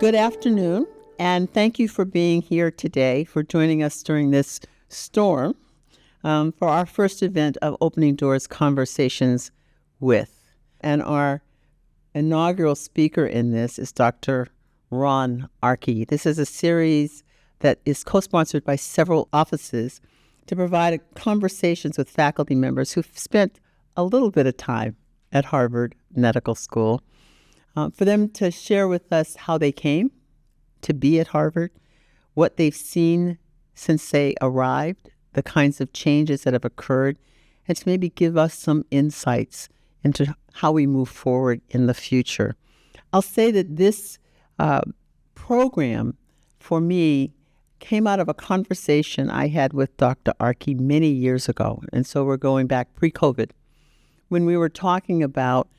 Good afternoon, and thank you for being here today, for joining us during this storm for our first event of Opening Doors Conversations with. And our inaugural speaker in this is Dr. Ron Arky. This is a series that is co-sponsored by several offices to provide conversations with faculty members who've spent a little bit of time at Harvard Medical School, for them to share with us how they came to be at Harvard, what they've seen since they arrived, the kinds of changes that have occurred, and to maybe give us some insights into how we move forward in the future. I'll say that this program, for me, came out of a conversation I had with Dr. Arky many years ago, and so we're going back pre-COVID, when we were talking about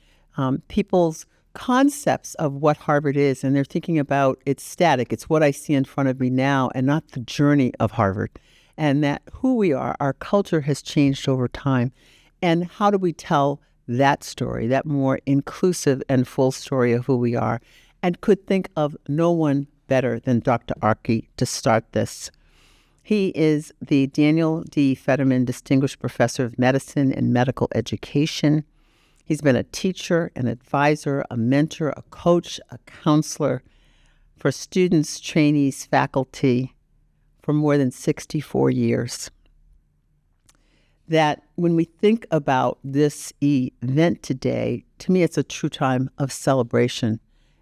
people's concepts of what Harvard is, and they're thinking about it's static. It's what I see in front of me now and not the journey of Harvard, and that who we are, our culture has changed over time. And how do we tell that story, that more inclusive and full story of who we are, and could think of no one better than Dr. Arky to start this. He is the Daniel D. Federman Distinguished Professor of Medicine and Medical Education. He's been a teacher, an advisor, a mentor, a coach, a counselor for students, trainees, faculty for more than 64 years. That when we think about this event today, to me it's a true time of celebration,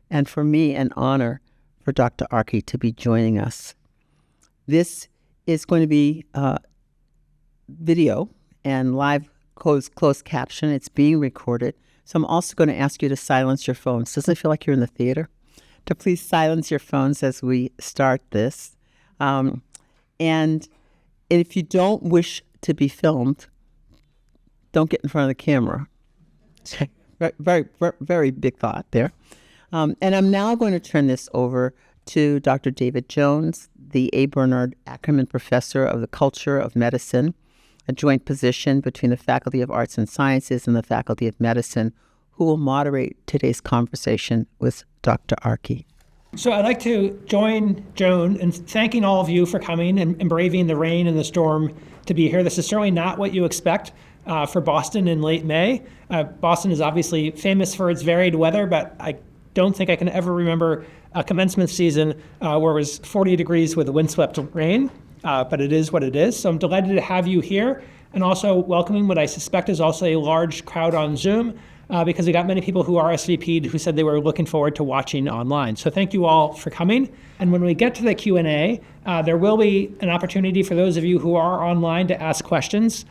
and for me an honor for Dr. Arky to be joining us. This is going to be video and live closed caption. It's being recorded. So I'm also going to ask you to silence your phones. Doesn't it feel like you're in the theater? To please silence your phones as we start this. And if you don't wish to be filmed, don't get in front of the camera. Very, very, very big thought there. And I'm now going to turn this over to Dr. David Jones, the A. Bernard Ackerman Professor of the Culture of Medicine, a joint position between the Faculty of Arts and Sciences and the Faculty of Medicine, who will moderate today's conversation with Dr. Arky. So I'd like to join Joan in thanking all of you for coming and braving the rain and the storm to be here. This is certainly not what you expect for Boston in late May. Boston is obviously famous for its varied weather, but I don't think I can ever remember a commencement season where it was 40 degrees with windswept rain. But it is what it is. So I'm delighted to have you here, and also welcoming what I suspect is also a large crowd on Zoom, because we got many people who RSVP'd who said they were looking forward to watching online. So thank you all for coming. And when we get to the Q&A, there will be an opportunity for those of you who are online to ask questions.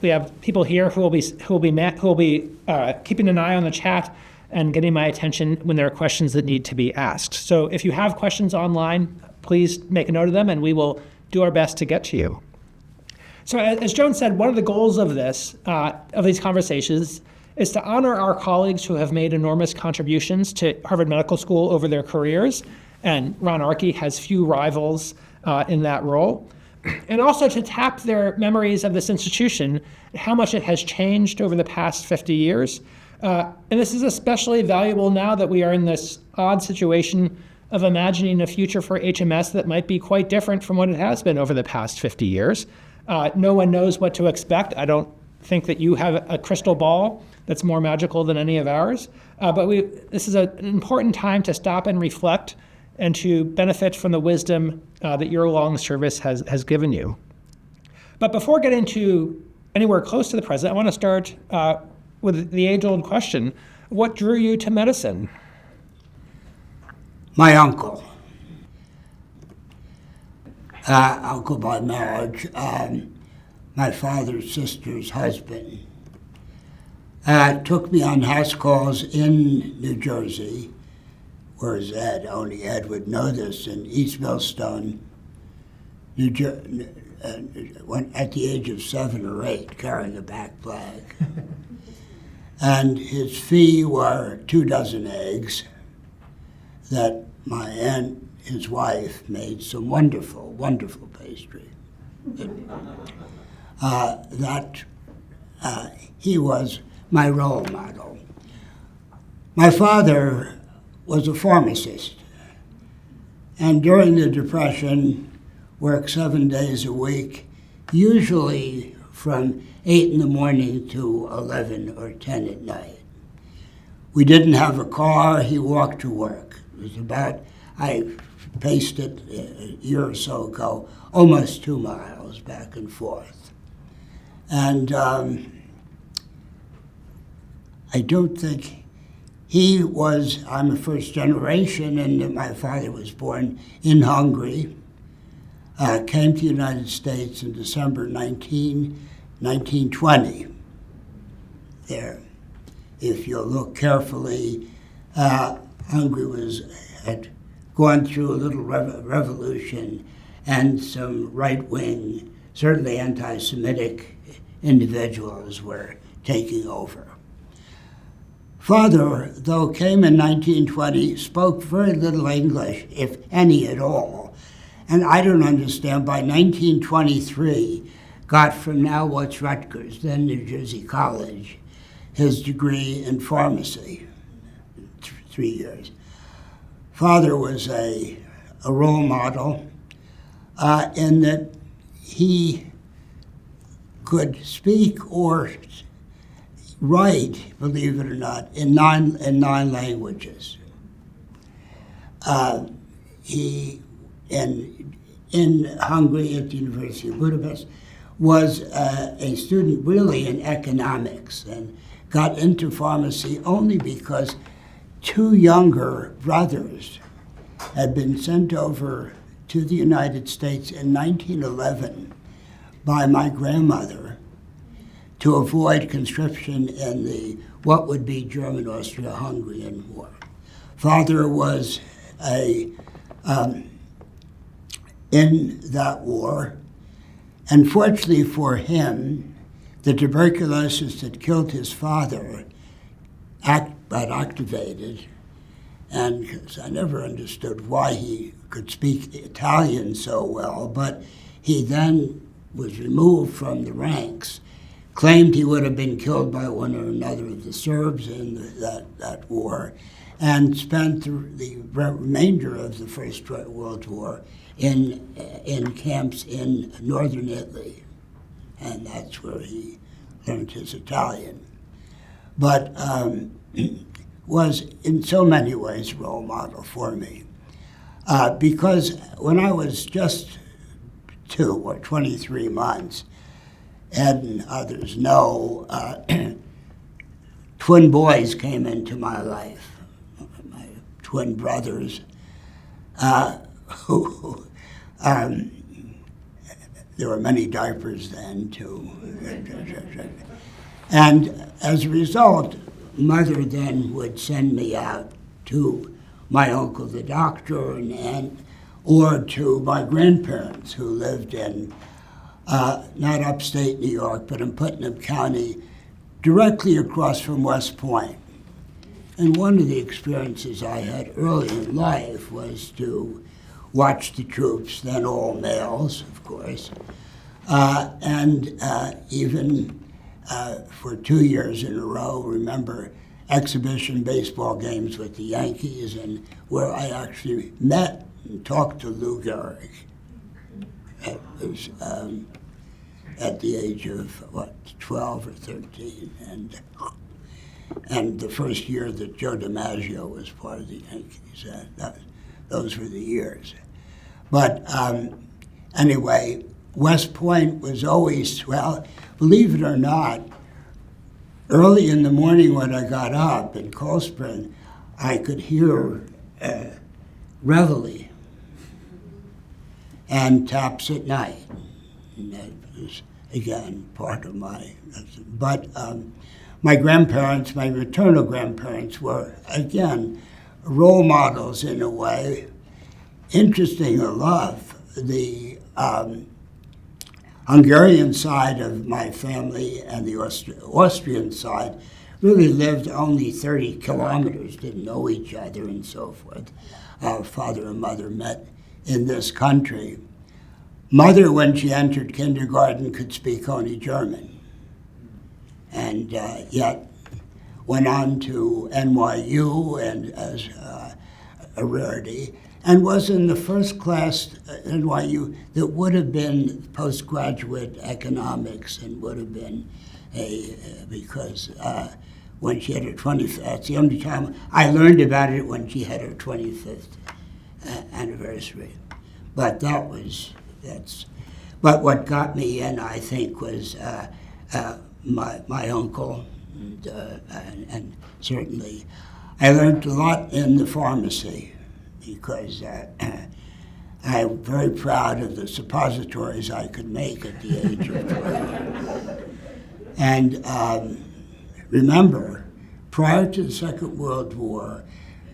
We have people here who will be keeping an eye on the chat and getting my attention when there are questions that need to be asked. So if you have questions online, please make a note of them, and we will do our best to get to you. So as Joan said, one of the goals of these conversations is to honor our colleagues who have made enormous contributions to Harvard Medical School over their careers, and Ron Arky has few rivals in that role, and also to tap their memories of this institution and how much it has changed over the past 50 years. And this is especially valuable now that we are in this odd situation of imagining a future for HMS that might be quite different from what it has been over the past 50 years. No one knows what to expect. I don't think that you have a crystal ball that's more magical than any of ours. But this is an important time to stop and reflect and to benefit from the wisdom that your long service has given you. But before getting to anywhere close to the present, I want to start with the age-old question: what drew you to medicine? My uncle by marriage, my father's sister's husband, took me on house calls in New Jersey. Where's Ed? Only Ed would know this, in East Millstone, New Jersey, at the age of 7 or 8, carrying a back flag. And his fee were 2 dozen eggs that my aunt, his wife, made some wonderful, wonderful pastry. He was my role model. My father was a pharmacist, and during the Depression, worked 7 days a week, usually from 8 in the morning to 11 or 10 at night. We didn't have a car. He walked to work. It was about, I paced it a year or so ago, almost 2 miles back and forth. And I don't think he was, I'm a first generation, and my father was born in Hungary, came to the United States in December 1920. There, if you look carefully, Hungary had gone through a little revolution, and some right-wing, certainly anti-Semitic individuals were taking over. Father, though, came in 1920, spoke very little English, if any at all. And I don't understand, by 1923, got from now what's Rutgers, then New Jersey College, his degree in pharmacy, 3 years. Father was a role model in that he could speak or write, believe it or not, in nine languages. He, in Hungary at the University of Budapest, was a student really in economics and got into pharmacy only because 2 younger brothers had been sent over to the United States in 1911 by my grandmother to avoid conscription in the what would be German-Austro-Hungarian War. Father was in that war, and fortunately for him, the tuberculosis that killed his father got activated, and I never understood why he could speak Italian so well, but he then was removed from the ranks, claimed he would have been killed by one or another of the Serbs in that war, and spent the remainder of the First World War in camps in northern Italy, and that's where he learned his Italian. But was in so many ways a role model for me, because when I was just 2 or 23 months, Ed and others know, twin boys came into my life, my twin brothers, who there were many diapers then too. And as a result, Mother then would send me out to my uncle, the doctor, and aunt, or to my grandparents who lived in not upstate New York, but in Putnam County, directly across from West Point. And one of the experiences I had early in life was to watch the troops, then all males, of course, and even for 2 years in a row, remember exhibition baseball games with the Yankees, and where I actually met and talked to Lou Gehrig. It was at the age of, 12 or 13, and the first year that Joe DiMaggio was part of the Yankees. Those were the years. But anyway, West Point was always, well, believe it or not, early in the morning when I got up in Cold Spring, I could hear reveille and taps at night. And that was, again, part of my, but my grandparents, my maternal grandparents were, again, role models in a way. Interesting enough, the Hungarian side of my family and the Austrian side really lived only 30 kilometers, didn't know each other and so forth. Father and mother met in this country. Mother, when she entered kindergarten, could speak only German, and yet went on to NYU and as a rarity, and was in the first class at NYU that would have been postgraduate economics and would have been because when she had her 25th, that's the only time I learned about it, when she had her 25th anniversary. But but what got me in, I think, was my uncle, and certainly I learned a lot in the pharmacy, because I'm very proud of the suppositories I could make at the age of 12. And remember, prior to the Second World War,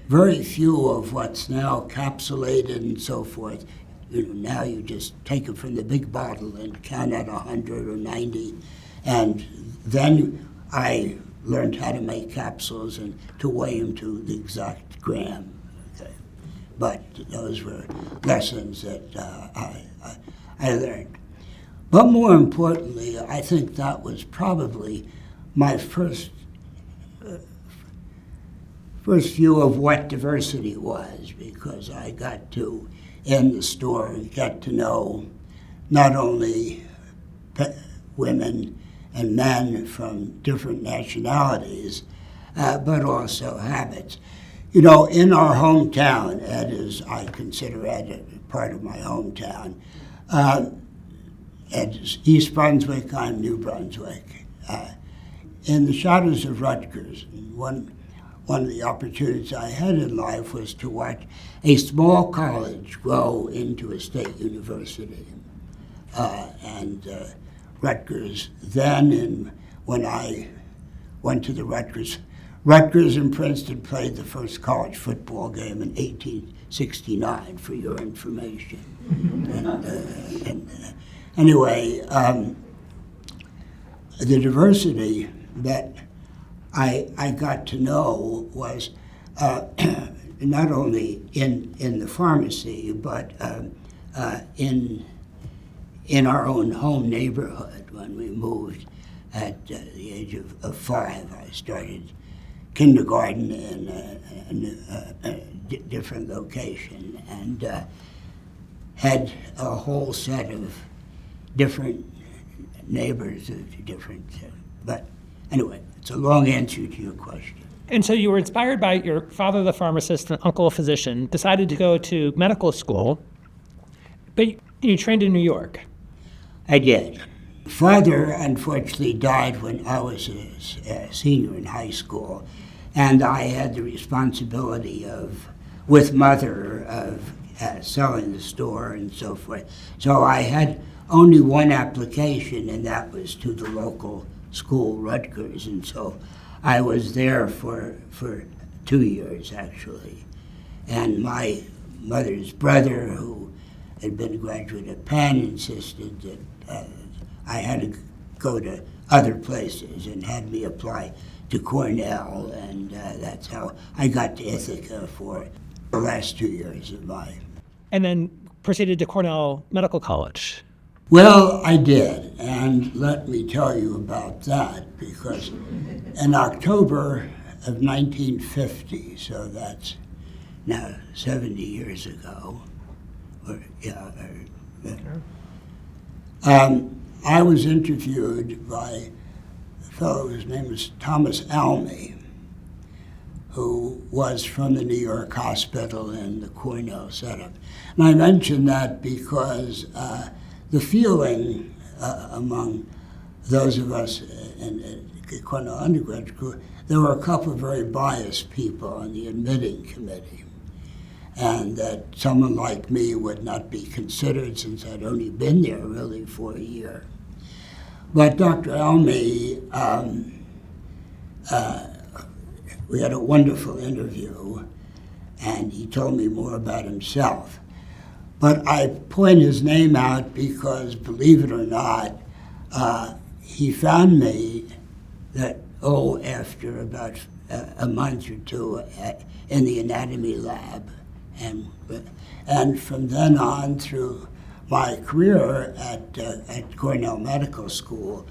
very few of what's now capsulated and so forth, now you just take it from the big bottle and count at 100 or 90. And then I learned how to make capsules and to weigh them to the exact gram. Okay. But those were lessons that I learned. But more importantly, I think that was probably my first view of what diversity was, because I got to, in the store, get to know not only women and men from different nationalities, but also habits. In our hometown, I consider Ed a part of my hometown. Ed is East Brunswick, I'm New Brunswick. In the shadows of Rutgers, one of the opportunities I had in life was to watch a small college grow into a state university. And Rutgers then, and when I went to the Rutgers and Princeton played the first college football game in 1869, for your information. Anyway, the diversity that I got to know was not only in the pharmacy, but in our own home neighborhood. When we moved at the age of 5, I started kindergarten in a different location, and had a whole set of different neighbors, but anyway, it's a long answer to your question. And so you were inspired by your father, the pharmacist, and uncle, a physician, decided to go to medical school, but you trained in New York. I did. Father, unfortunately, died when I was a senior in high school, and I had the responsibility with mother, of selling the store and so forth. So I had only one application, and that was to the local school, Rutgers, and so I was there for 2 years, actually. And my mother's brother, who had been a graduate at Penn, insisted that I had to go to other places and had me apply to Cornell, and that's how I got to Ithaca for the last 2 years of mine. And then proceeded to Cornell Medical College. Well, I did, and let me tell you about that, because in October of 1950, so that's now 70 years ago, I was interviewed by a fellow whose name was Thomas Almy, who was from the New York hospital in the Cornell setup. And I mention that because the feeling among those of us in Cornell undergraduate school, there were a couple of very biased people on the admitting committee, and that someone like me would not be considered since I'd only been there really for a year. But Dr. Almy, we had a wonderful interview, and he told me more about himself. But I point his name out because, believe it or not, he found me after about a month or two in the anatomy lab. And from then on through my career at Cornell Medical School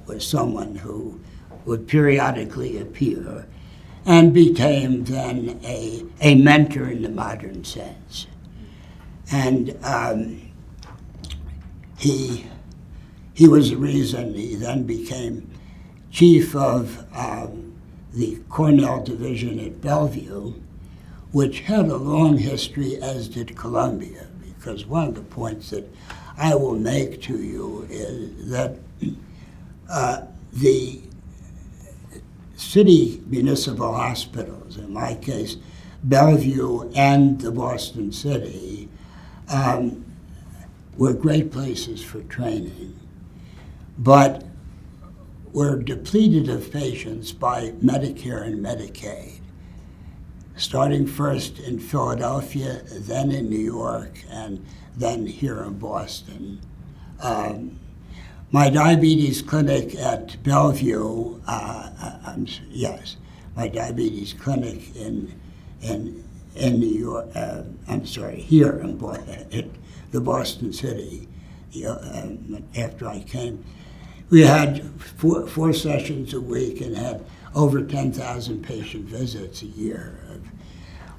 was someone who would periodically appear. and became then a mentor in the modern sense. And he was the reason he then became chief of the Cornell division at Bellevue, which had a long history, as did Columbia, because one of the points that I will make to you is that the city municipal hospitals, in my case, Bellevue and the Boston City, were great places for training, but were depleted of patients by Medicare and Medicaid, starting first in Philadelphia, then in New York, and then here in Boston. My diabetes clinic at Bellevue, my diabetes clinic in New York, here in the Boston City, after I came. We had four sessions a week and had over 10,000 patient visits a year,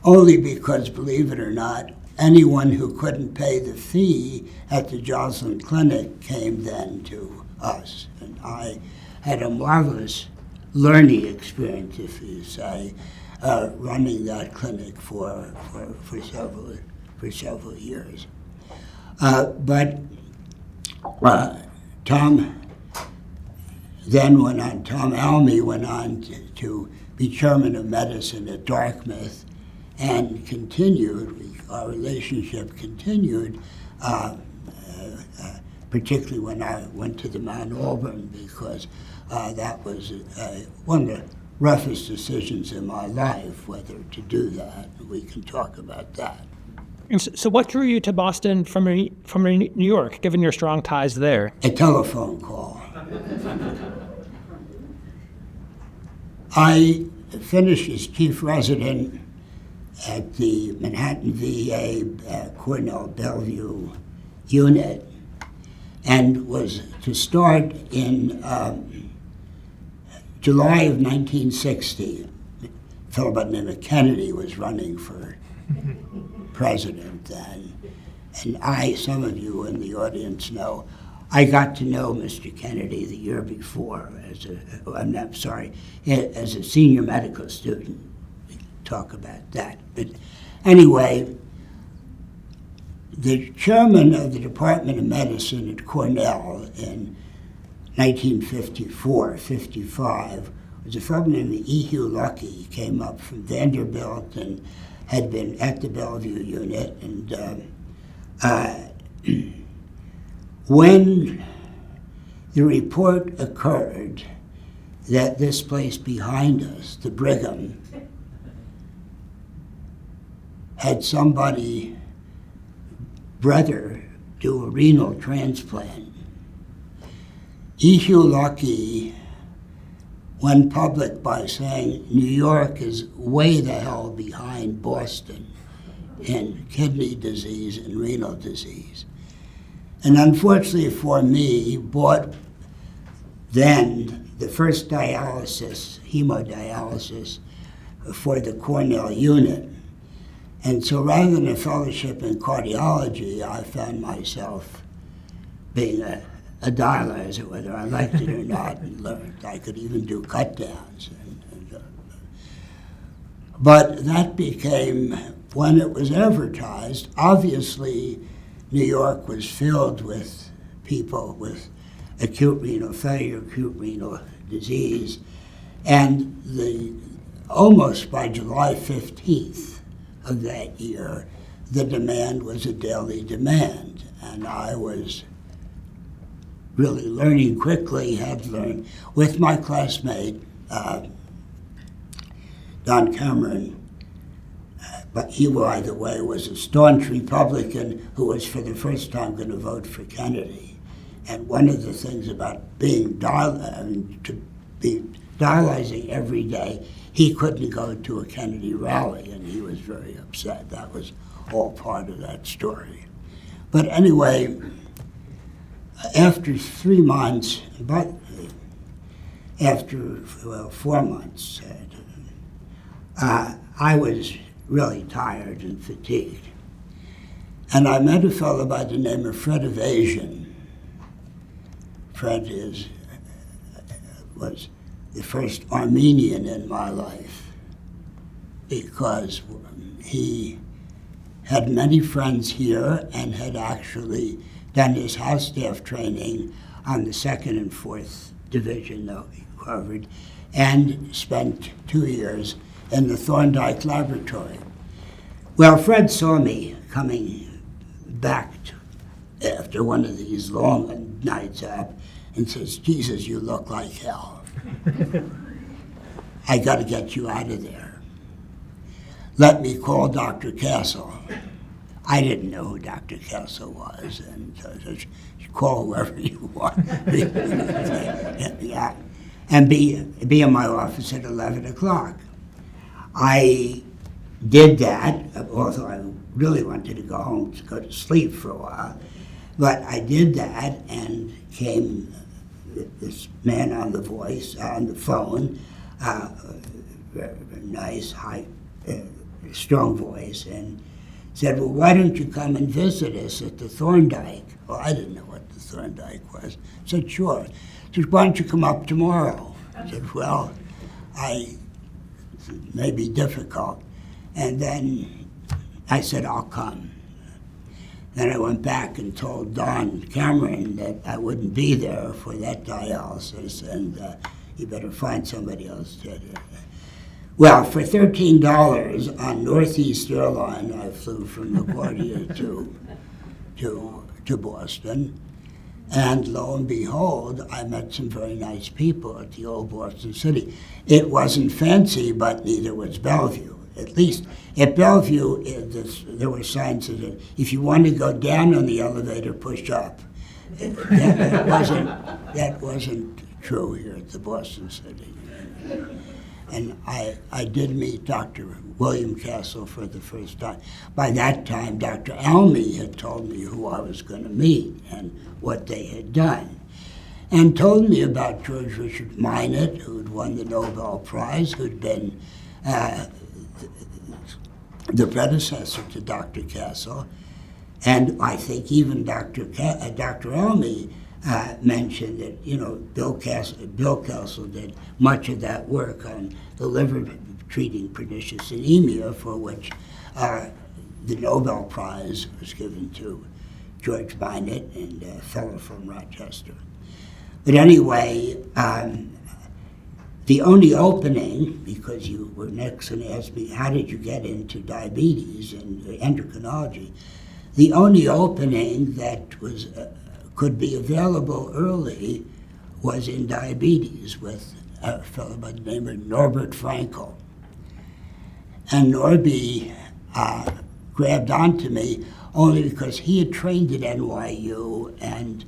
only because, believe it or not, anyone who couldn't pay the fee at the Joslin Clinic came then to us. And I had a marvelous learning experience, if you say, running that clinic for several years. But Tom Almy went on to be chairman of medicine at Dartmouth, and our relationship continued, particularly when I went to the Mount Auburn, because that was one of the roughest decisions in my life, whether to do that. We can talk about that. And so what drew you to Boston from New York, given your strong ties there? A telephone call. I finished as chief resident at the Manhattan VA Cornell Bellevue unit, and was to start in July of 1960. A fellow by the name of Kennedy was running for president then. And some of you in the audience know, I got to know Mr. Kennedy the year before as a senior medical student. We can talk about that. But anyway, the chairman of the Department of Medicine at Cornell in 1954-55 was a fellow named E.Hugh Lucky. He came up from Vanderbilt and had been at the Bellevue unit. And when the report occurred that this place behind us, the Brigham, had somebody, brother, do a renal transplant, E.Hugh Lucky went public by saying New York is way the hell behind Boston in kidney disease and renal disease. And unfortunately for me, he bought then the first hemodialysis for the Cornell unit. And so rather than a fellowship in cardiology, I found myself being a dialyzer, whether I liked it or not, and learned I could even do cut downs. But that became, when it was advertised, obviously New York was filled with people with acute renal failure, acute renal disease, and almost by July 15th of that year, the demand was a daily demand, and I was really learning quickly, had learned with my classmate, Don Cameron, but he, by the way, was a staunch Republican who was for the first time going to vote for Kennedy. And one of the things about being dialyzing every day, he couldn't go to a Kennedy rally, and he was very upset. That was all part of that story. But anyway, after 3 months, after 4 months, I was really tired and fatigued. And I met a fellow by the name of Fred Evasion. Fred was the first Armenian in my life because he had many friends here and had actually done his house staff training on the 2nd and 4th Division that he covered, and spent 2 years in the Thorndike Laboratory. Well, Fred saw me coming back after one of these long nights up and says, "Jesus, you look like hell. I got to get you out of there. Let me call Dr. Castle." I didn't know who Dr. Castle was, and so I said, "Call whoever you want." Yeah. And be in my office at 11 o'clock. I did that, although I really wanted to go home to go to sleep for a while. But I did that, and came this man on the phone, very nice, high, strong voice, and said, "Well, why don't you come and visit us at the Thorndike?" Well, I didn't know what the Thorndike was. I said, "Sure." He said, "Why don't you come up tomorrow?" I said, "Well, it may be difficult." And then I said, "I'll come." Then I went back and told Don Cameron that I wouldn't be there for that dialysis, and he better find somebody else to do it. Well, for $13 on Northeast Airline, I flew from LaGuardia to Boston. And lo and behold, I met some very nice people at the old Boston City. It wasn't fancy, but neither was Bellevue. At least at Bellevue, there were signs that said, if you want to go down on the elevator, push up. That wasn't true here at the Boston City. And I did meet Dr. William Castle for the first time. By that time, Dr. Almy had told me who I was going to meet and what they had done, and told me about George Richard Minot, who'd won the Nobel Prize, who'd been the predecessor to Dr. Castle. And I think even Dr. Almy mentioned that, Bill Castle did much of that work on the liver treating pernicious anemia, for which the Nobel Prize was given to George Minot and a fellow from Rochester. But anyway, the only opening, because you were next and asked me, how did you get into diabetes and endocrinology? The only opening that was could be available early was in diabetes with a fellow by the name of Norbert Frankel. And Norby grabbed onto me only because he had trained at NYU and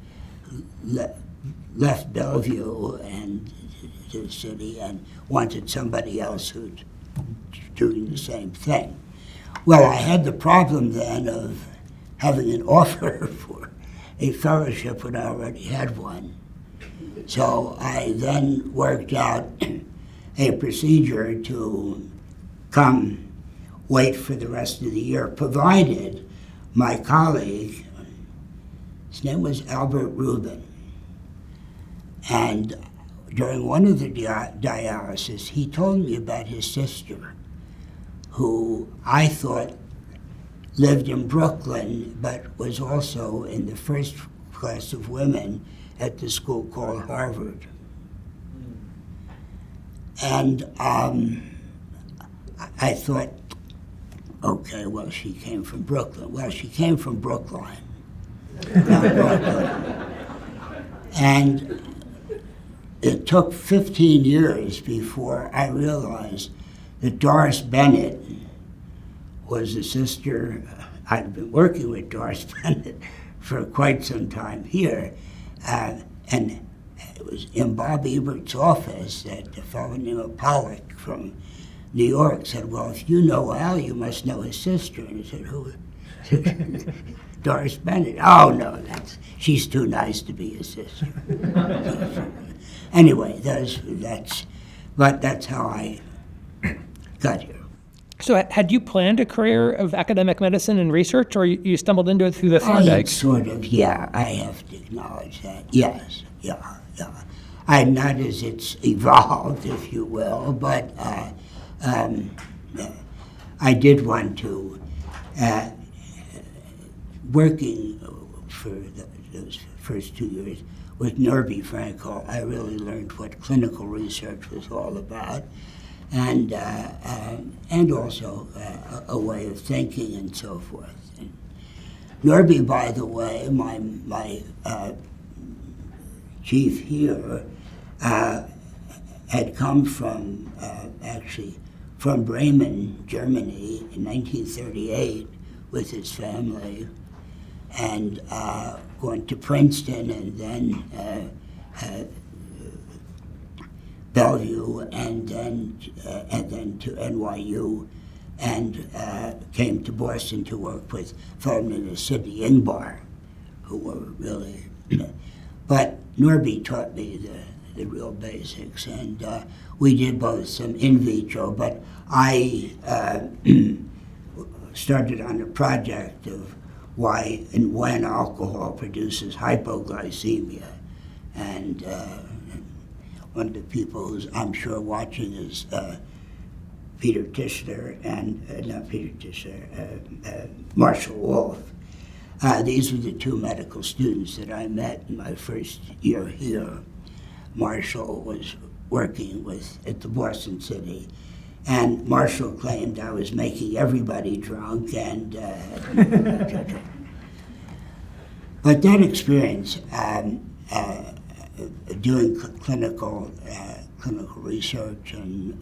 left Bellevue and to the city and wanted somebody else who's doing the same thing. Well, I had the problem then of having an offer for a fellowship when I already had one. So I then worked out a procedure to come wait for the rest of the year, provided my colleague, his name was Albert Rubin, and during one of the dialysis, he told me about his sister, who I thought lived in Brooklyn, but was also in the first class of women at the school called Harvard. And I thought, okay, well, she came from Brooklyn. Well, she came from Brookline, not Brooklyn. And it took 15 years before I realized that Doris Bennett was the sister. I'd been working with Doris Bennett for quite some time here, and it was in Bob Ebert's office that a fellow named Pollock from New York said, well, if you know Al, you must know his sister. And I said, who? Doris Bennett. Oh, no, she's too nice to be his sister. Anyway, that's how I got here. So had you planned a career of academic medicine and research, or you stumbled into it through the Thorndike? Sort of, yeah, I have to acknowledge that. Yes, yeah. Not as it's evolved, if you will, but I did want to, working for those first 2 years with Norby Frankel, I really learned what clinical research was all about, and also a way of thinking and so forth. And Norby, by the way, my chief here, had come from, actually, from Bremen, Germany in 1938 with his family, and going to Princeton and then Bellevue and then to NYU, and came to Boston to work with Federman and Sidney Ingbar, who were really, but Norby taught me the real basics, and we did both some in vitro, but I started on a project of why and when alcohol produces hypoglycemia, and one of the people who's I'm sure watching is Peter Tischler, and not Peter Tischler, Marshall Wolf. These were the two medical students that I met in my first year here. Marshall was working at the Boston City, and Marshall claimed I was making everybody drunk, and but that experience doing clinical research and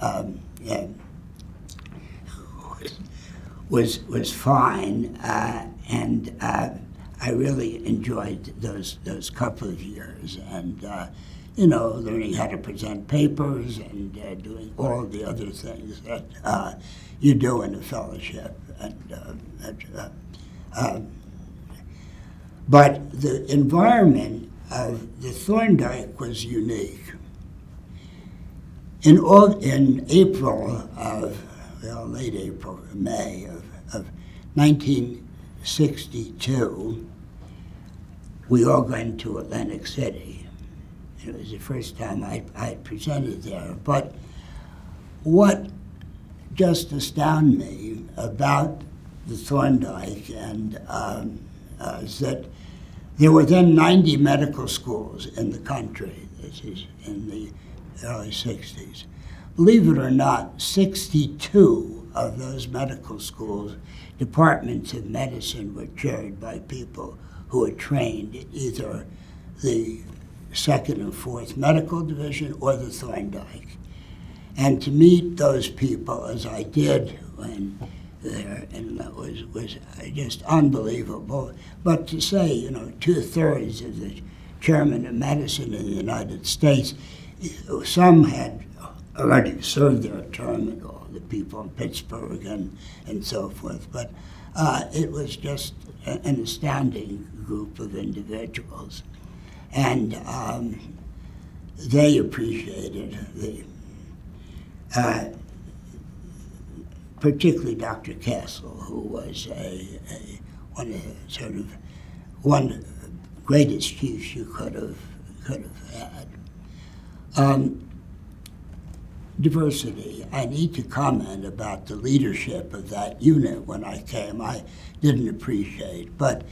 was fine, and I really enjoyed those couple of years, and learning how to present papers and doing all the other things that you do in a fellowship. But the environment of the Thorndike was unique. In April of, late April, May of 1962, we all went to Atlantic City. It was the first time I had presented there. But what just astounded me about the Thorndike and is that there were then 90 medical schools in the country. This is in the early 60s. Believe it or not, 62 of those medical schools, departments of medicine, were chaired by people who were trained at either the 2nd and 4th Medical Division or the Thorndike. And to meet those people as I did when there, and that was just unbelievable. But to say, 2/3 of the chairman of medicine in the United States, some had already served their term, and all the people in Pittsburgh and so forth. But it was just an astounding group of individuals. And they appreciated particularly Dr. Castle, who was one of the greatest chiefs you could have had. Diversity. I need to comment about the leadership of that unit when I came. I didn't appreciate, but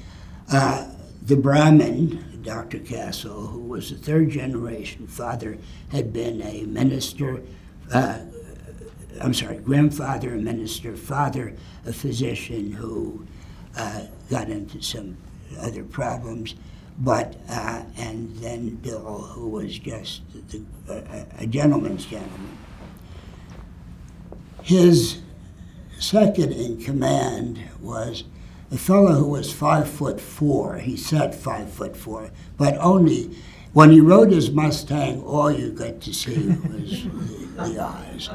the Brahmin, Dr. Castle, who was a 3rd generation father, had been a minister, grandfather a minister, father a physician who got into some other problems, but, and then Bill, who was just a gentleman's gentleman. His second in command was a fellow who was 5'4". He said 5'4", but only when he rode his Mustang, all you got to see was the eyes.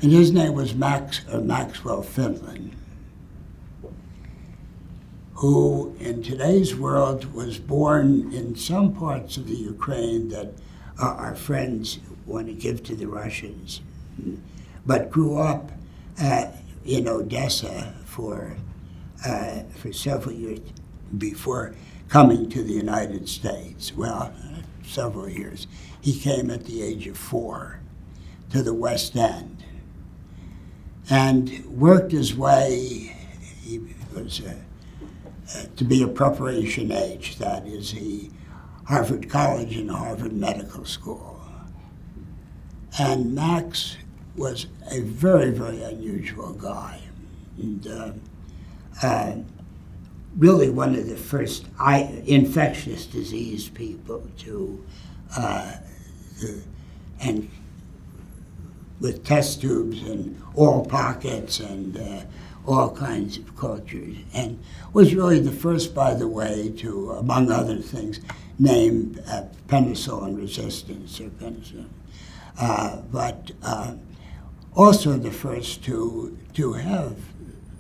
And his name was Maxwell Finland, who in today's world was born in some parts of the Ukraine that our friends want to give to the Russians, but grew up in Odessa for several years before coming to the United States. Well, several years. He came at the age of 4 to the West End and worked his way. He was to be a preparation age, that is, Harvard College and Harvard Medical School. And Max was a very, very unusual guy. And really one of the first infectious disease people and with test tubes in all pockets and all kinds of cultures, and was really the first, by the way, to, among other things, name penicillin resistance or penicillin, but also the first to have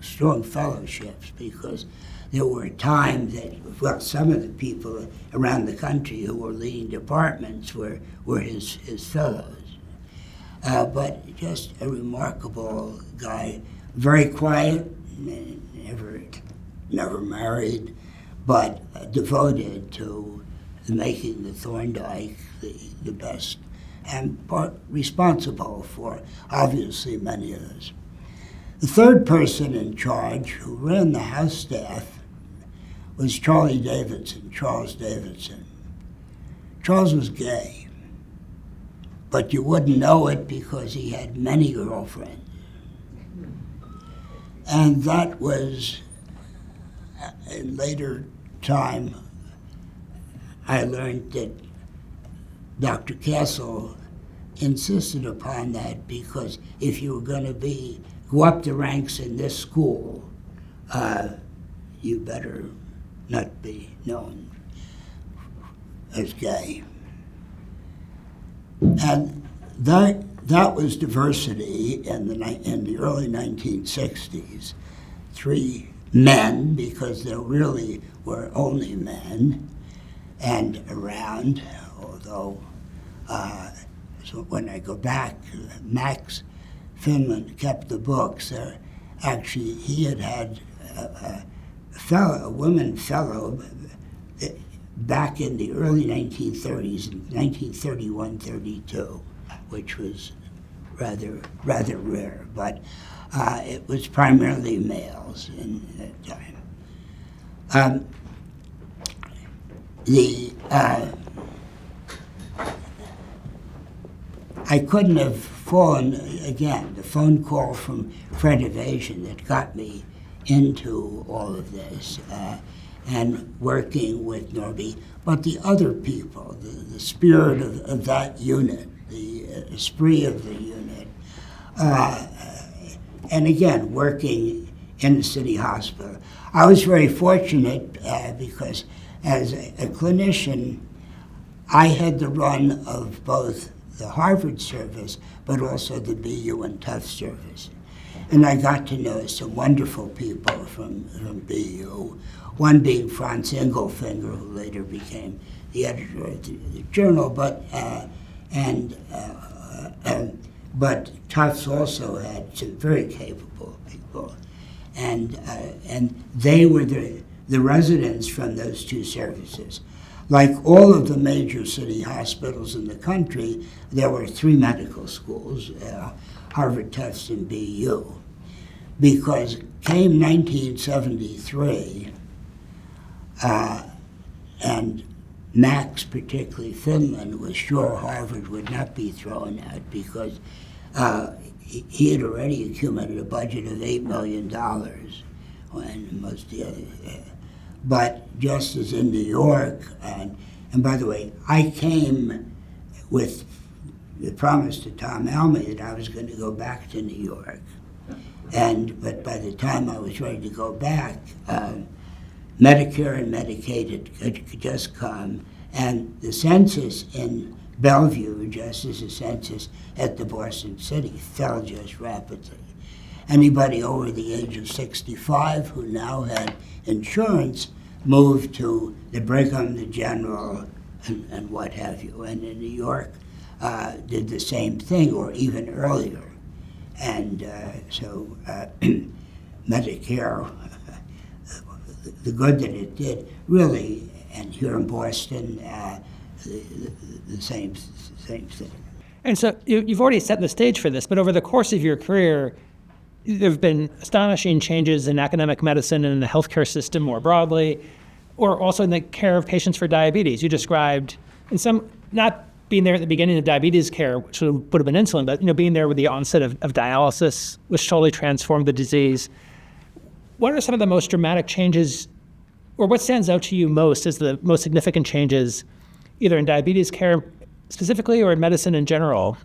strong fellowships, because there were times that, well, some of the people around the country who were leading departments were his fellows. But just a remarkable guy, very quiet, never married, but devoted to making the Thorndike the best, and responsible for, obviously, many others. The third person in charge, who ran the house staff, was Charles Davidson. Charles was gay, but you wouldn't know it because he had many girlfriends. And that was, in later time, I learned that Dr. Castle insisted upon that, because if you were going to go up the ranks in this school, you better not be known as gay. And that was diversity in the early 1960s. 3 men, because there really were only men, and around, although so when I go back, Max Finland kept the books. Actually, he had a woman fellow back in the early 1930s, 1931-32, which was rather rare, but it was primarily males in that time. I couldn't have fallen, again, the phone call from Fred Evasion that got me into all of this, and working with Norby, but the other people, the spirit of that unit, the esprit of the unit, and again, working in the city hospital. I was very fortunate because as a clinician, I had the run of both the Harvard service, but also the BU and Tufts service. And I got to know some wonderful people from BU, one being Franz Engelfinger, who later became the editor of the journal, but Tufts also had some very capable people, and they were the residents from those 2 services. Like all of the major city hospitals in the country, there were 3 medical schools, Harvard, Tufts, and BU. Because came 1973, and Max, particularly Finland, was sure Harvard would not be thrown out, because he had already accumulated a budget of $8 million when most of the others. But just as in New York, and by the way, I came with the promise to Tom Almy that I was going to go back to New York. But by the time I was ready to go back, Medicare and Medicaid had just come, and the census in Bellevue, just as the census at the Boston City, fell just rapidly. Anybody over the age of 65 who now had insurance moved to the Brigham, the General, and what have you. And in New York, did the same thing, or even earlier. And so Medicare, the good that it did, really, and here in Boston, the same thing. And so you've already set the stage for this, but over the course of your career, there have been astonishing changes in academic medicine and in the healthcare system more broadly, or also in the care of patients for diabetes. You described, in some, not being there at the beginning of diabetes care, which would have been insulin, but being there with the onset of dialysis, which totally transformed the disease. What are some of the most dramatic changes, or what stands out to you most as the most significant changes, either in diabetes care specifically or in medicine in general,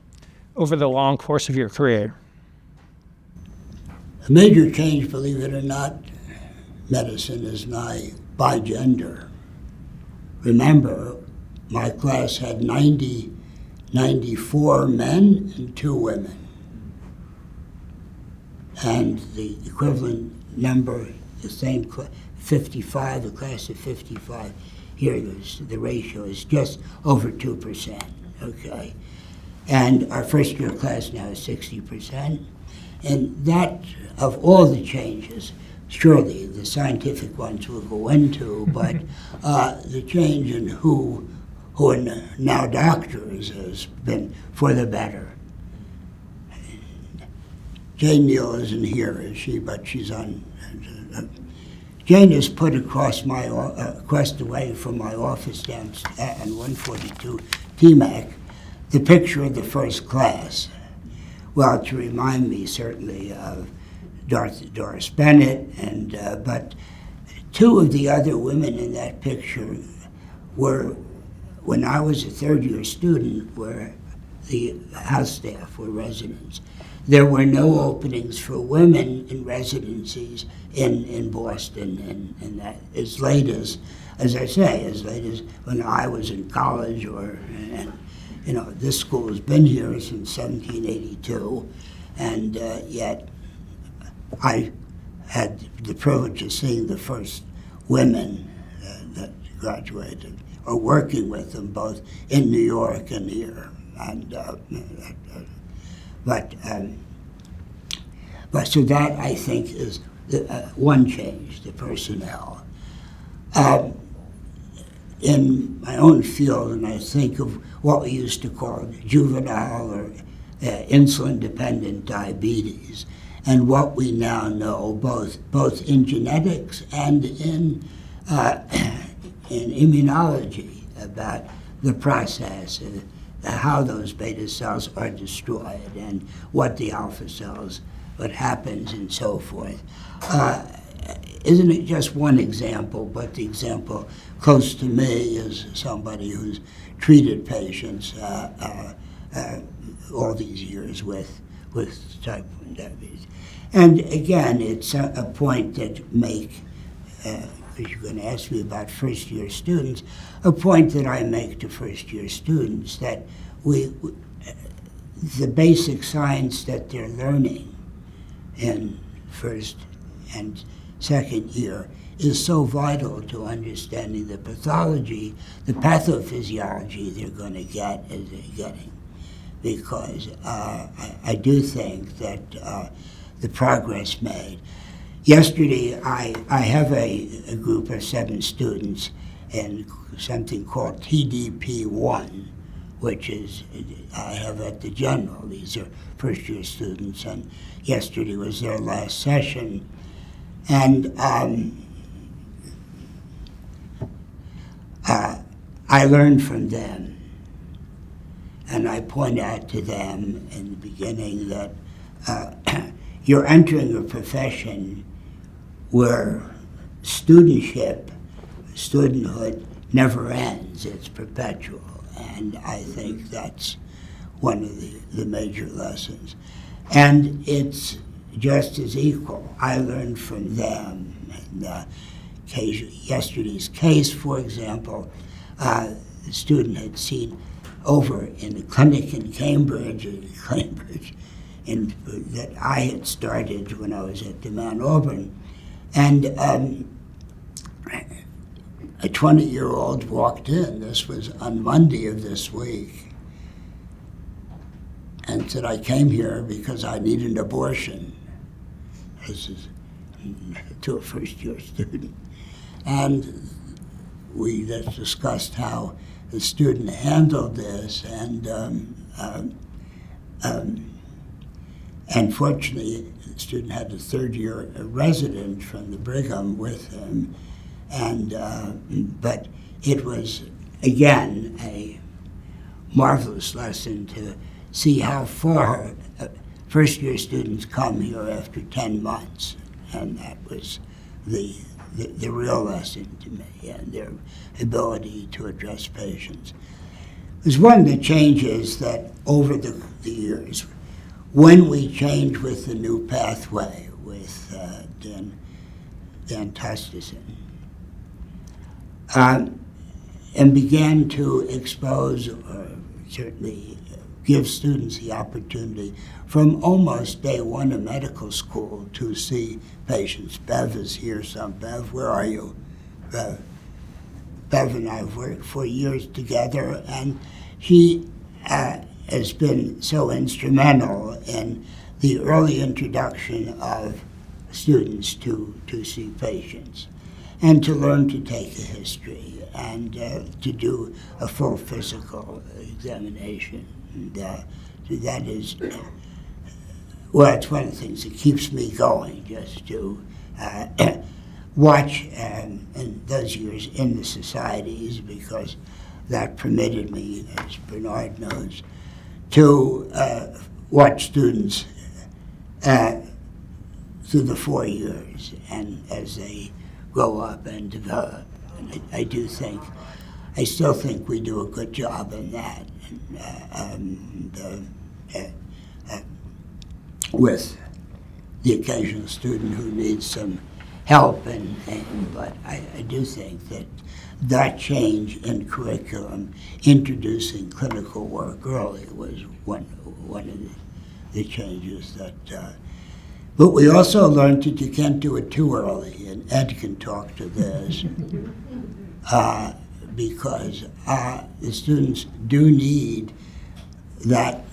over the long course of your career? A major change, believe it or not, medicine is now by gender. Remember, my class had 94 men and 2 women. And the equivalent number, the same 55, the class of 55, here the ratio is just over 2%, okay? And our first year class now is 60%. And that, of all the changes, surely the scientific ones we'll go into, but the change in who are now doctors has been for the better. Jane Neal isn't here, is she? But she's on. Jane has put across the way from my office down on 142 TMAC the picture of the first class. Well, to remind me certainly of Doris Bennett, but 2 of the other women in that picture were, when I was a third-year student, were the house staff, were residents. There were no openings for women in residencies in Boston, and that as late as I say, as late as when I was in college, this school has been here since 1782, and yet I had the privilege of seeing the first women that graduated, or working with them both in New York and here. But so that, I think, is one change, the personnel. In my own field, and I think of what we used to call juvenile or insulin-dependent diabetes, and what we now know, both in genetics and in immunology, about the process, how those beta cells are destroyed, and what the alpha cells, what happens, and so forth. Isn't it just one example, but the example close to me is somebody who's treated patients all these years with type 1 diabetes. And again, it's a point that make, because you're going to ask me about first-year students, a point that I make to first-year students, that the basic science that they're learning in first and second year is so vital to understanding the pathology, the pathophysiology they're going to get as they're getting. Because I do think that the progress made. Yesterday, I have a group of 7 students in something called TDP1, which is I have at the General. These are first-year students, and yesterday was their last session. And I learned from them. And I point out to them in the beginning that you're entering a profession where studenthood never ends, it's perpetual. And I think that's one of the major lessons. And it's just as equal. I learned from them. And yesterday's case, for example, the student had seen over in the clinic in Cambridge that I had started when I was at the Mount Auburn. And a 20-year-old walked in. This was on Monday of this week. and said I came here because I need an abortion. This is to a first-year student. And we just discussed how the student handled this, and fortunately, the student had a third-year resident from the Brigham with him, but it was, again, a marvelous lesson to see how far first-year students come here after 10 months, and that was the real lesson to me, and their ability to address patients. There's one of the changes that over the years, when we changed with the new pathway with Dan Tustison, and began to expose, or certainly give students the opportunity from almost day one of medical school to see patients. Bev is here, Bev, where are you? Bev and I have worked for years together, and she has been so instrumental in the early introduction of students to see patients and to learn to take a history and to do a full physical examination. And that is, well, it's one of the things that keeps me going, just to watch in those years in the societies, because that permitted me, as Bernard knows, to watch students through the 4 years and as they grow up and develop. And I still think we do a good job in that. With the occasional student who needs some help, but I do think that change in curriculum, introducing clinical work early, was one of the changes that. But we also learned that you can't do it too early, and Ed can talk to this, because the students do need that,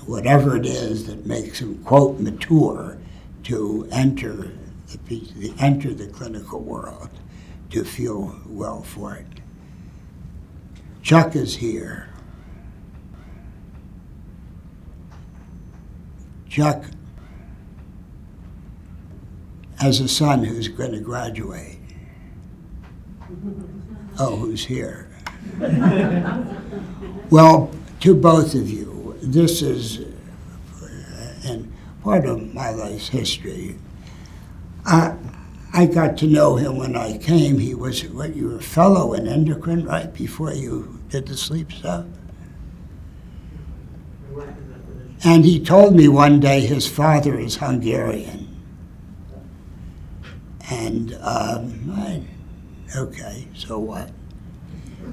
whatever it is that makes them, quote, mature, to enter the clinical world, to feel well for it. Chuck is here. Chuck has a son who's going to graduate. Oh, who's here? Well, to both of you, this is and part of my life's history. I got to know him when I came. He was, you were a fellow in endocrine, right, before you did the sleep stuff? And he told me one day his father is Hungarian. And, okay, so what?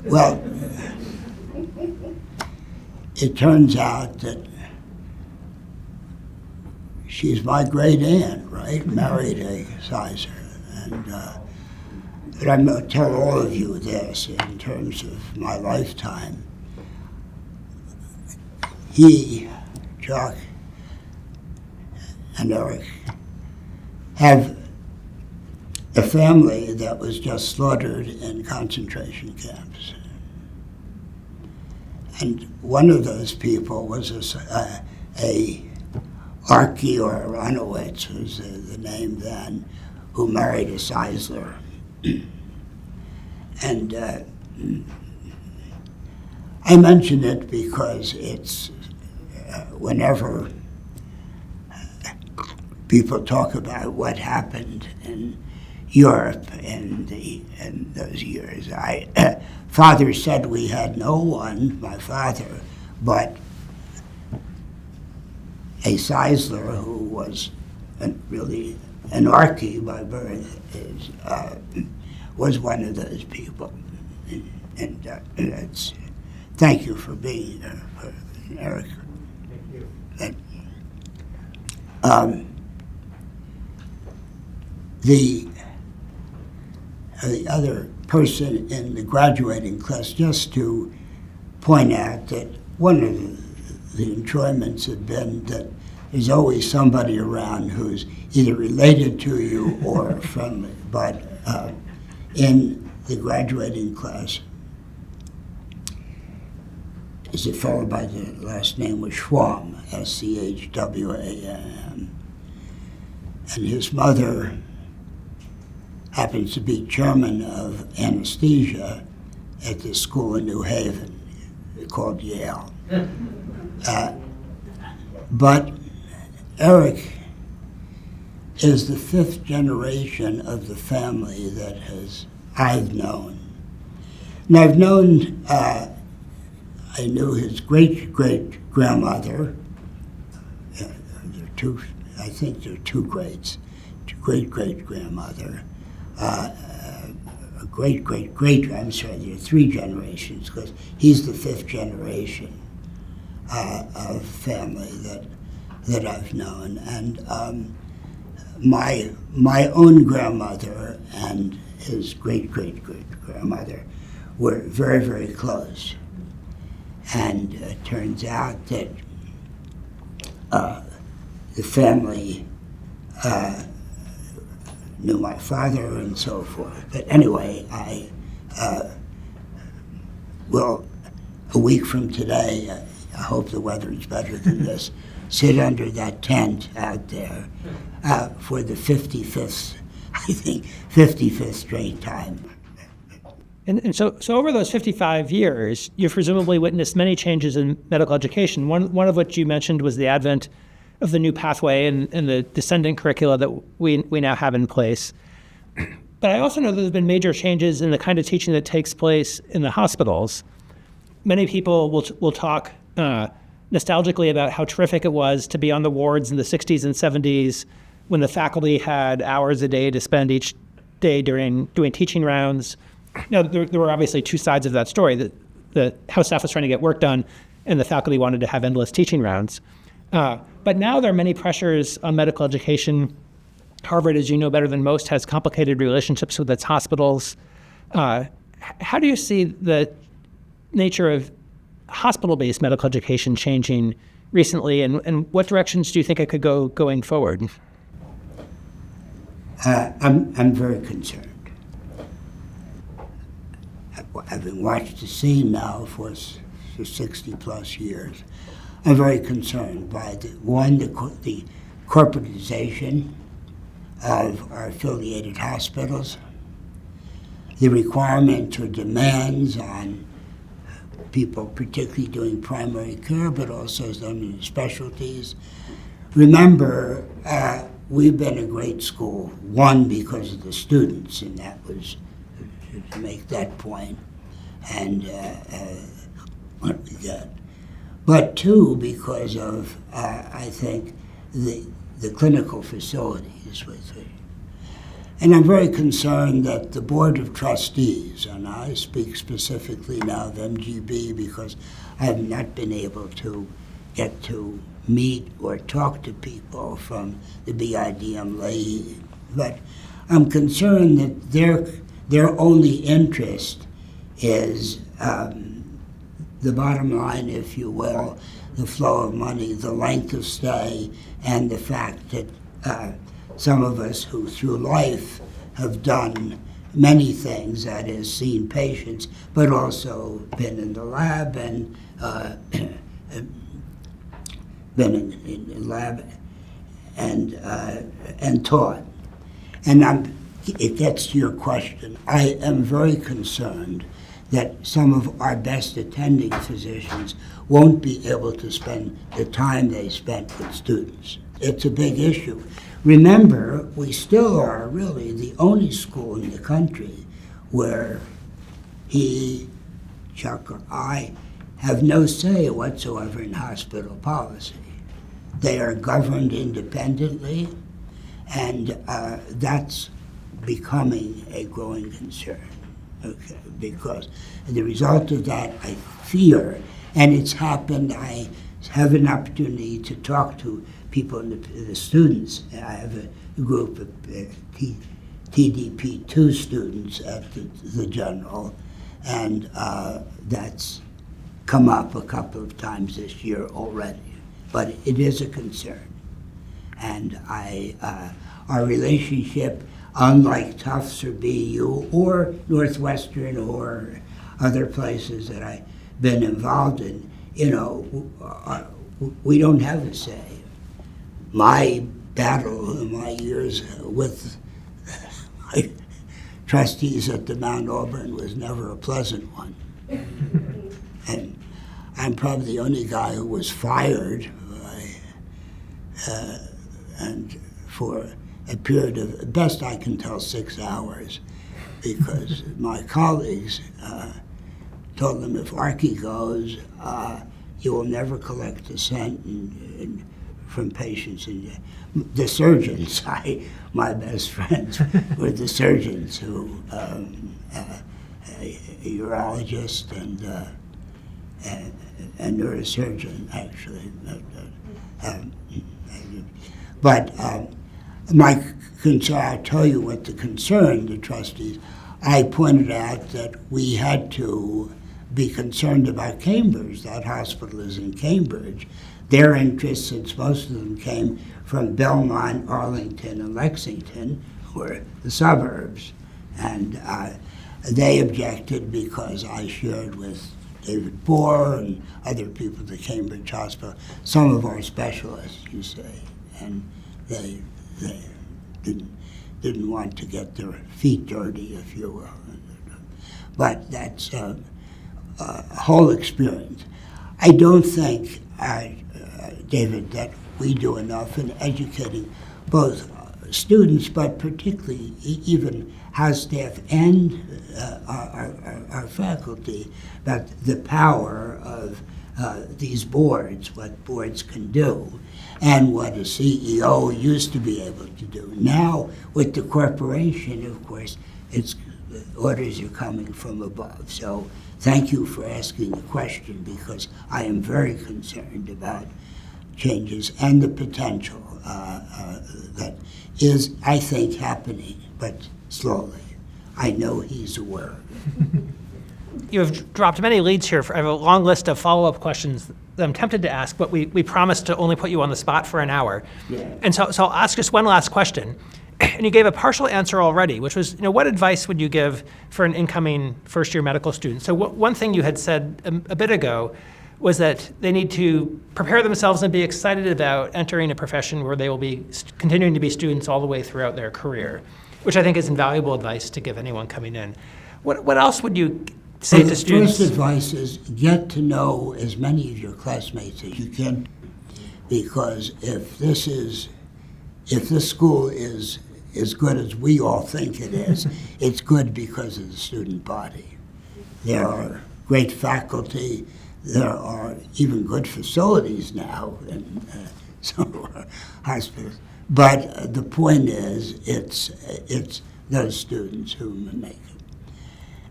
Well, it turns out that she's my great aunt, right? Married a Sizer. And but I'm going to tell all of you this in terms of my lifetime. He, Chuck, and Eric have a family that was just slaughtered in concentration camps. And one of those people was a Arky, or Aronowitz was the name then, who married a Seisler. And I mention it because it's whenever people talk about what happened in Europe in those years, father said we had no one, my father, but a Seisler who was really an Arky by birth was one of those people. And that's, thank you for being here, Eric. Thank you. The other person in the graduating class, just to point out that one of the enjoyments have been that there's always somebody around who's either related to you or friendly. But in the graduating class, is a fellow by the last name was Schwam, Schwam, and his mother happens to be chairman of anesthesia at the school in New Haven called Yale. But Eric is the fifth generation of the family that I've known. And I've known, I knew his great-great-grandmother. I think there are two greats. Great-great-grandmother. I'm sorry, there are three generations, because he's the fifth generation of family that I've known. And my own grandmother and his great-great-great-grandmother were very, very close. And it turns out that the family knew my father and so forth. But anyway, I will, a week from today, I hope the weather is better than this, sit under that tent out there for the 55th straight time. And so over those 55 years, you've presumably witnessed many changes in medical education. One of which you mentioned was the advent of the new pathway and the descendant curricula that we now have in place. But I also know that there's been major changes in the kind of teaching that takes place in the hospitals. Many people will talk nostalgically about how terrific it was to be on the wards in the 60s and 70s when the faculty had hours a day to spend each day doing teaching rounds. Now, there were obviously two sides of that story, the house staff was trying to get work done and the faculty wanted to have endless teaching rounds. But now there are many pressures on medical education. Harvard, as you know better than most, has complicated relationships with its hospitals. How do you see the nature of hospital-based medical education changing recently, and what directions do you think it could go going forward? I'm very concerned. Having watched the scene now for 60-plus years, I'm very concerned by the corporatization of our affiliated hospitals, the requirement or demands on people, particularly doing primary care, but also some in specialties. Remember, we've been a great school, one, because of the students, and that was to make that point, and what we get. But two, because of, I think, the clinical facilities with it. And I'm very concerned that the Board of Trustees, and I speak specifically now of MGB because I have not been able to get to meet or talk to people from the BIDM lay, but I'm concerned that their only interest is the bottom line, if you will, the flow of money, the length of stay, and the fact that some of us who through life have done many things, that is, seen patients, but also been in the lab and been in the lab and taught. And if that's your question, I am very concerned that some of our best attending physicians won't be able to spend the time they spent with students. It's a big issue. Remember, we still are really the only school in the country where Chuck, or I have no say whatsoever in hospital policy. They are governed independently, and that's becoming a growing concern. Okay, because the result of that, I fear, and it's happened, I have an opportunity to talk to people, the students. I have a group of TDP2 students at the General, and that's come up a couple of times this year already. But it is a concern. And our relationship, unlike Tufts or BU or Northwestern or other places that I've been involved in, we don't have a say. My battle in my years with my trustees at the Mount Auburn was never a pleasant one. And I'm probably the only guy who was fired and for a period of, best I can tell, 6 hours, because my colleagues told them if Arky goes, you will never collect a cent from patients. And the surgeons, my best friends were the surgeons who, a urologist and a neurosurgeon, actually. But my concern, I'll tell you what the concern, the trustees, I pointed out that we had to be concerned about Cambridge. That hospital is in Cambridge. Their interests, since most of them came from Belmont, Arlington, and Lexington, were the suburbs. And they objected because I shared with David Bohr and other people at the Cambridge Hospital, some of our specialists, you say, and they didn't want to get their feet dirty, if you will. But that's a whole experience. I don't think, David, that we do enough in educating both students, but particularly even house staff and our faculty about the power of these boards, what boards can do, and what a CEO used to be able to do. Now, with the corporation, of course, it's orders are coming from above. So thank you for asking the question, because I am very concerned about changes and the potential that is, I think, happening, but slowly. I know he's aware of it. You have dropped many leads here. I have a long list of follow-up questions that I'm tempted to ask, but we promised to only put you on the spot for an hour. Yeah. And so I'll ask just one last question. And you gave a partial answer already, which was, what advice would you give for an incoming first-year medical student? So one thing you had said a bit ago was that they need to prepare themselves and be excited about entering a profession where they will be continuing to be students all the way throughout their career, which I think is invaluable advice to give anyone coming in. What else would you say to students? The first advice is get to know as many of your classmates as you can, because if this school is as good as we all think it is, it's good because of the student body. There are great faculty. There are even good facilities now in some of our hospitals. But the point is, it's those students who make it.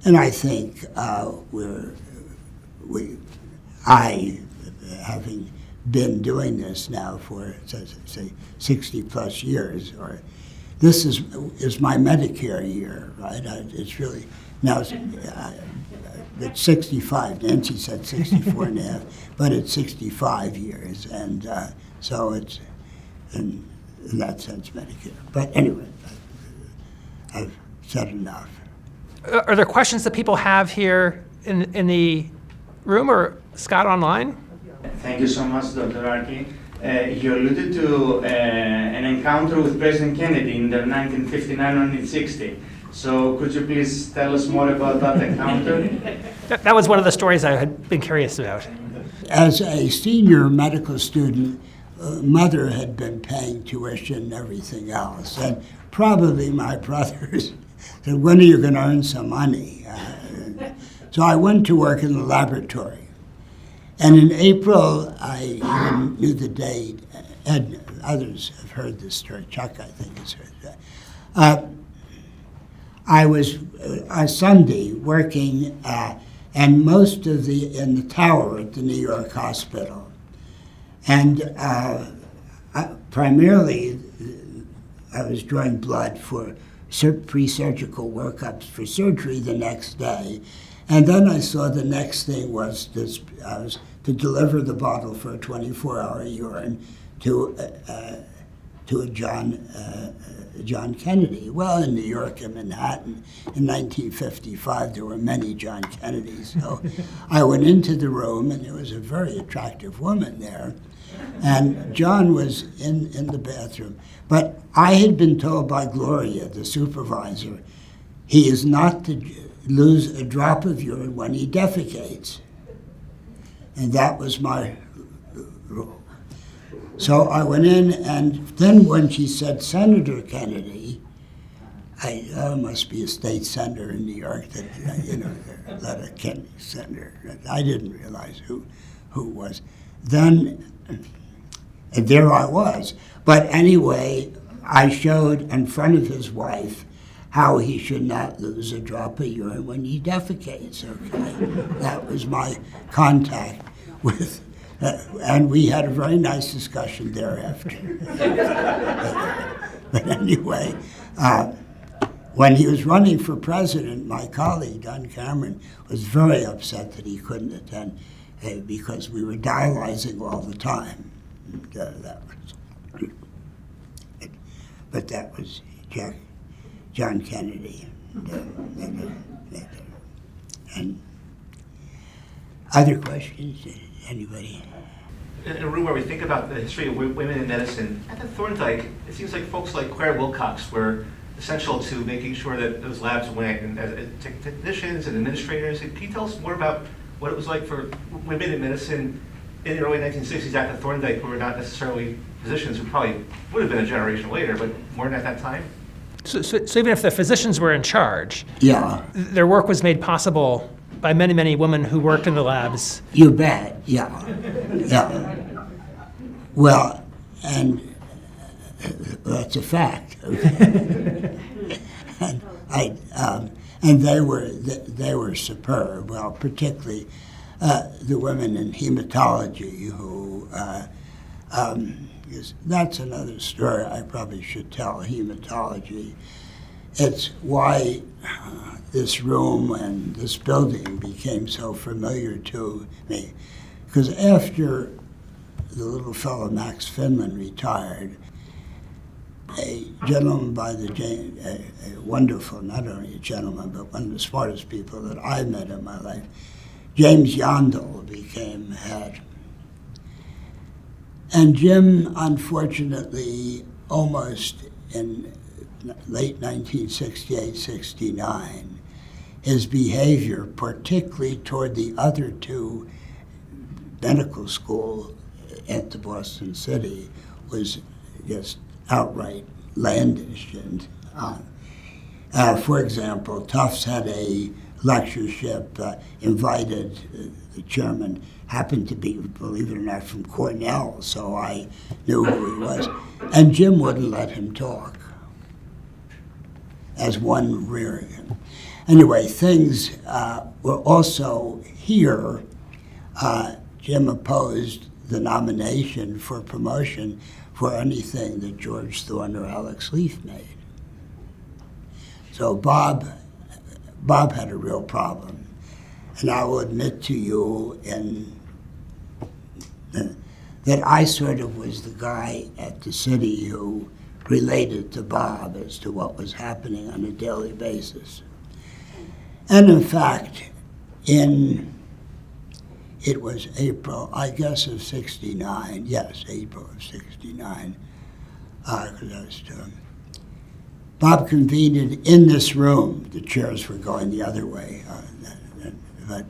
And I think having been doing this now for, say, 60 plus years, or this is my Medicare year, right? It's really, now it's 65. Nancy said 64 and a half, but it's 65 years. And so it's, in that sense, Medicare. But anyway, I've said enough. Are there questions that people have here in the room, or Scott online? Thank you so much, Dr. Arky. You alluded to an encounter with President Kennedy in the 1959-1960. So could you please tell us more about that encounter? That was one of the stories I had been curious about. As a senior medical student, mother had been paying tuition and everything else. And probably my brothers said, when are you going to earn some money? So I went to work in the laboratory. And in April, I even knew the date. Ed, others have heard this story. Chuck, I think, has heard that. I was on Sunday working, and most of in the tower at the New York hospital. And primarily, I was drawing blood for pre-surgical workups for surgery the next day. And then I saw the next thing was this, I was to deliver the bottle for a 24-hour urine to a John Kennedy. Well, in New York and Manhattan in 1955, there were many John Kennedys. So I went into the room, and there was a very attractive woman there. And John was in the bathroom. But I had been told by Gloria, the supervisor, he is not to lose a drop of urine when he defecates. And that was my rule. So I went in, and then when she said Senator Kennedy, I must be a state senator in New York that, let a Kennedy senator. I didn't realize who it was. Then, and there I was. But anyway, I showed in front of his wife how he should not lose a drop of urine when he defecates, okay? That was my contact with, and we had a very nice discussion thereafter. But anyway, when he was running for president, my colleague, Don Cameron, was very upset that he couldn't attend because we were dialyzing all the time. But that was John Kennedy. And other questions? Anybody? In a room where we think about the history of women in medicine, at the Thorndike, it seems like folks like Claire Wilcox were essential to making sure that those labs went, and as technicians and administrators. Can you tell us more about what it was like for women in medicine in the early 1960s at the Thorndike, who were not necessarily physicians, who probably would have been a generation later, but weren't at that time? So even if the physicians were in charge, Yeah. their work was made possible by many, many women who worked in the labs. You bet, yeah. Yeah. Well, and that's a fact. And they were superb. Well, particularly the women in hematology who, that's another story I probably should tell, hematology. It's why this room and this building became so familiar to me. Because after the little fellow Max Finman retired, a gentleman by the a wonderful, not only a gentleman, but one of the smartest people that I met in my life, James Yondell, became head. And Jim, unfortunately, almost in late 1968-69, his behavior, particularly toward the other two medical school at the Boston City, was just outright landish. And for example, Tufts had a lectureship, invited the chairman, happened to be, believe it or not, from Cornell, so I knew who he was. And Jim wouldn't let him talk, as one rearing him. Anyway, things were also here. Jim opposed the nomination for promotion for anything that George Thorne or Alex Leaf made. So Bob had a real problem. And I will admit to you that I sort of was the guy at the city who related to Bob as to what was happening on a daily basis. And in fact, it was April, I guess, of 69. Yes, April of 69. Bob convened in this room. The chairs were going the other way. But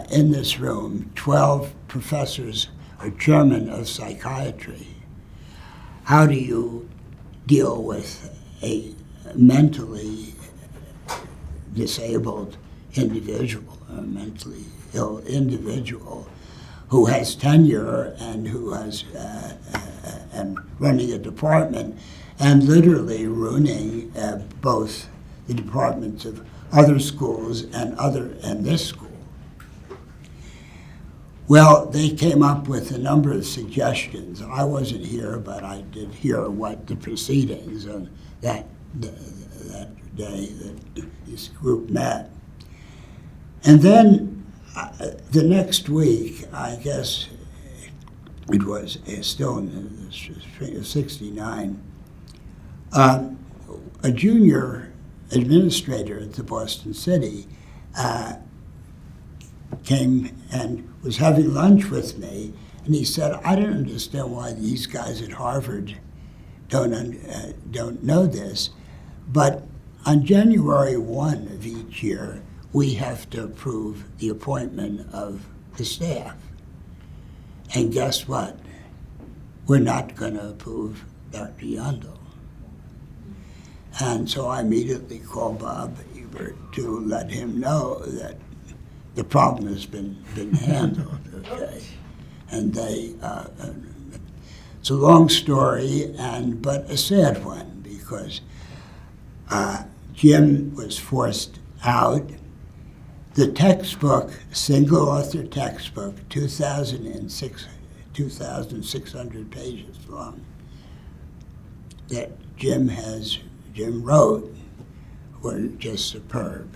in this room, 12 professors or chairmen of psychiatry. How do you deal with a mentally disabled individual, a mentally ill individual who has tenure and who has and running a department and literally ruining both the departments of other schools and this school? Well, they came up with a number of suggestions. I wasn't here, but I did hear what the proceedings on that day that this group met. And then the next week, I guess it was still in '69, a junior administrator at the Boston City came and was having lunch with me, and he said, "I don't understand why these guys at Harvard don't know this, but on January 1 of each year, we have to approve the appointment of the staff. And guess what? We're not going to approve Dr. Yandel." And so I immediately called Bob Ebert to let him know that the problem has been handled, okay? And they, it's a long story, but a sad one, because Jim was forced out. The textbook, single author textbook, 2,600 pages long, that Jim wrote, were just superb.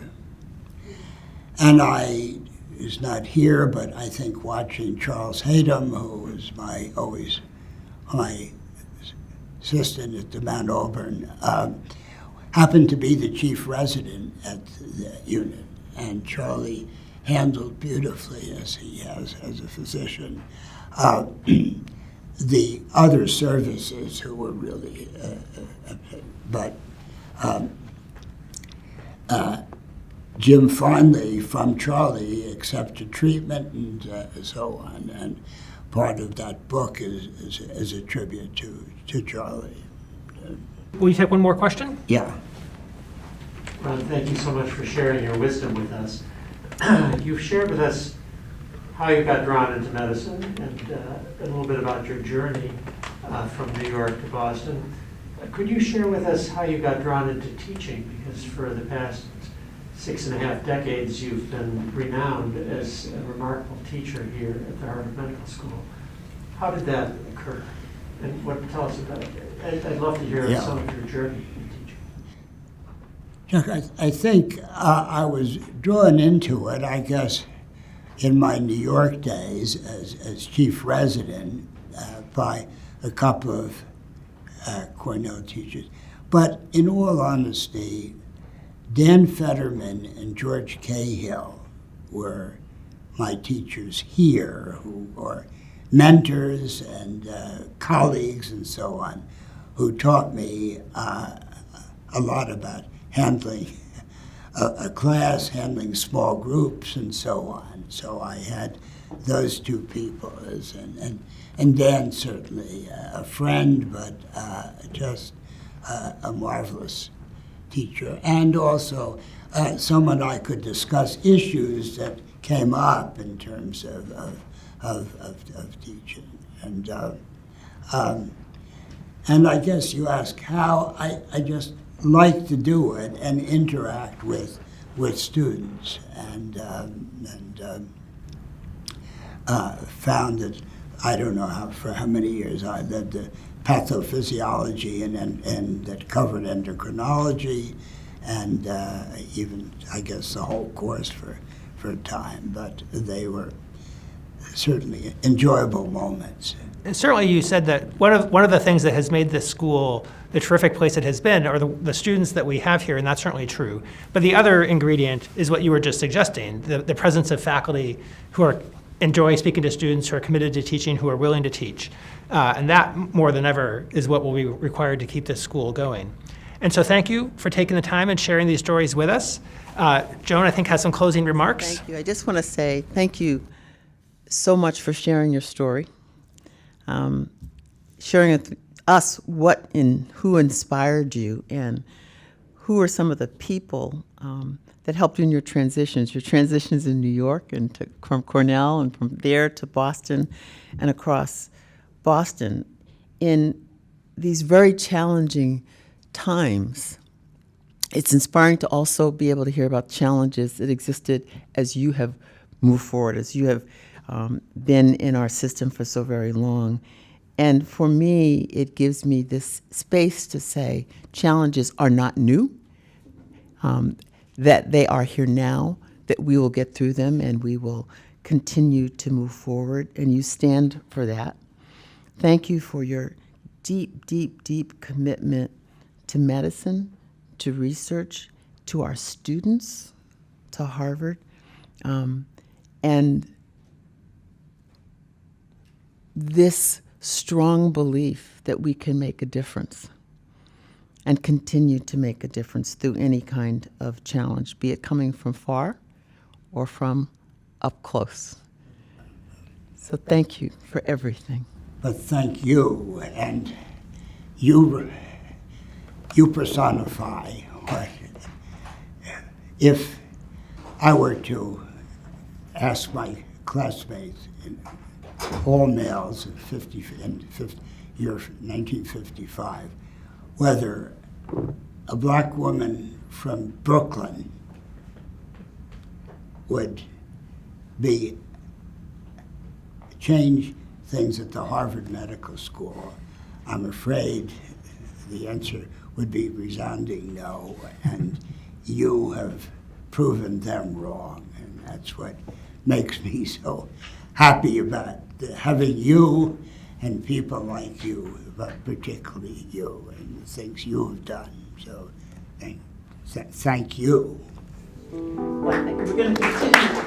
And I is not here, but I think watching Charles Hayden, who was always my assistant at the Mount Auburn, happened to be the chief resident at the unit. And Charlie handled beautifully, as he has as a physician, the other services who were really, Jim finally, from Charlie, accepted treatment and so on. And part of that book is a tribute to Charlie. Will you take one more question? Yeah. Ron, thank you so much for sharing your wisdom with us. You've shared with us how you got drawn into medicine and a little bit about your journey from New York to Boston. Could you share with us how you got drawn into teaching? Because for the past 6.5 decades, you've been renowned as a remarkable teacher here at the Harvard Medical School. How did that occur? And tell us about it. I'd love to hear some of your journey in teaching. Chuck, I think I was drawn into it, I guess, in my New York days as chief resident by a couple of Cornell teachers. But in all honesty, Dan Federman and George Cahill were my teachers here, who are mentors and colleagues and so on, who taught me a lot about handling a class, handling small groups, and so on. So I had those two people, and Dan certainly a friend, but just a marvelous teacher, and also someone I could discuss issues that came up in terms of teaching. And I guess you ask how, I just like to do it and interact with students, and found that, I don't know for how many years I led the pathophysiology and that covered endocrinology, and even, I guess, the whole course for a time, but they were certainly enjoyable moments. And certainly you said that one of the things that has made this school the terrific place it has been are the students that we have here, and that's certainly true. But the other ingredient is what you were just suggesting, the presence of faculty who enjoy speaking to students, who are committed to teaching, who are willing to teach. And that, more than ever, is what will be required to keep this school going. And so thank you for taking the time and sharing these stories with us. Joan, I think, has some closing remarks. Thank you. I just want to say thank you so much for sharing your story, sharing with us who inspired you, and who are some of the people that helped you in your transitions in New York and from Cornell, and from there to Boston and across Boston in these very challenging times. It's inspiring to also be able to hear about challenges that existed as you have moved forward, as you have been in our system for so very long. And for me, it gives me this space to say challenges are not new, that they are here now, that we will get through them and we will continue to move forward, and you stand for that. Thank you for your deep, deep, deep commitment to medicine, to research, to our students, to Harvard, and this strong belief that we can make a difference and continue to make a difference through any kind of challenge, be it coming from far or from up close. So thank you for everything. But thank you, and you personify what, if I were to ask my classmates, all males in year 1955, whether a black woman from Brooklyn would change things at the Harvard Medical School, I'm afraid the answer would be resounding no, and you have proven them wrong, and that's what makes me so happy about having you and people like you, but particularly you and the things you've done. So thank you. We're going to continue.